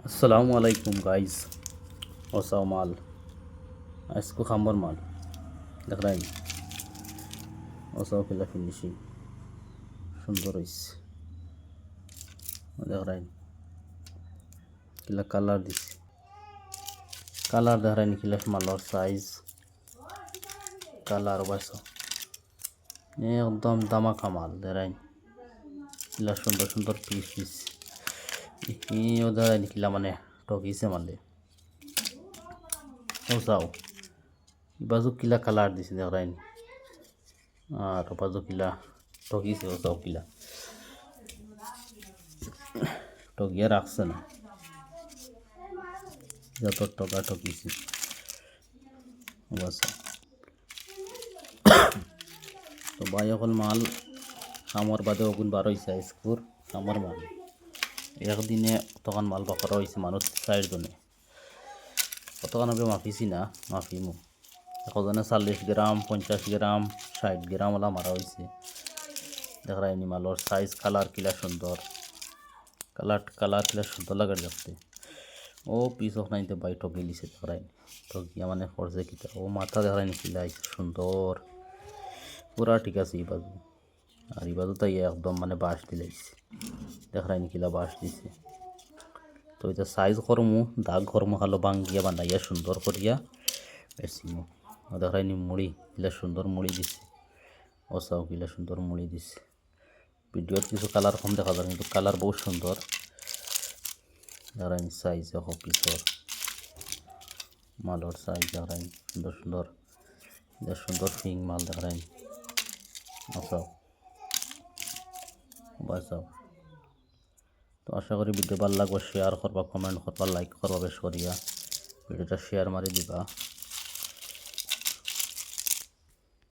আসসালামু আলাইকুম গাইজ। ওসাও মাল আজকু খাম্বর মাল দেখ রাইন ওসাও কিলা ফিনিশিং সুন্দর হইছে। দেখ রাইন কিলা কালার দিছে, কালার দেখ রাইন কিলা মালর সাইজ কালার বাস একদম দামাকা মাল। দেখ রাইন কিলা সুন্দর সুন্দর পিস পিস ইও দেখ রাইন কিলা মানে ঠকিছে মালে। ওসাও বাজু কিলা কালার দিছে দেখ রাইন, আর বাজু কিলা ঠকিছে। ওসাও কিলা ঠকিয়ে রাখছে না, যত টাকা ঠকিছে। তো ভাই এখন মাল আমার বাদে ওগুন বার হয়েছে স্কুর আমার মাল একদিনে তখন মাল বাকরা হয়েছে মানুষ 4 জনে। কতক্ষণ হবে মাফিছি না, মাফিমু একজনে 40 গ্রাম 50 গ্রাম 60 গ্রাম ওলা মারা হয়েছে। দেখ রাইনি মালর সাইজ কালার কিলা সুন্দর, কালার কালার কিলা সুন্দর লাগে দেখতে। ও পিস অফ নাইতে বাই ঠকি লিছে দেখ রাইনি, ঠকিয়া মানে করছে কিতা। ও মাথা দেখ রাইনি কিলা সুন্দর পুরা ঠিক আছে। এই বাজু আর এই বাজু তাই একদম মানে বাঁশ দিলাইছে। দেখ রাইনি কিলা বাঁশ দিছে। তো এটা সাইজ করমু দাগ করমু খালো বাঙ্গিয়া বানাইয়া সুন্দর করিয়া বেশিমু। দেখ রাইনি মুড়ি কিলা সুন্দর মুড়ি দিছে। ওসাও কিলা সুন্দর মুড়ি দিছে। ভিডিওত কিছু কালার কম দেখা যায় কিন্তু কালার বহুত সুন্দর। দেখ রাইনি সাইজ দেখো পিসর মালর সাইজ দেখ রাইনি সুন্দর সুন্দর সুন্দর ফিং মাল দেখ রাইনি। ওসাও বাসাও। তো আশা করি ভিডিও ভালো লাগবে, শেয়ার করবা, কমেন্ট করবা, লাইক করবা, বেশ করিয়া ভিডিওটা শেয়ার মারি দিবা।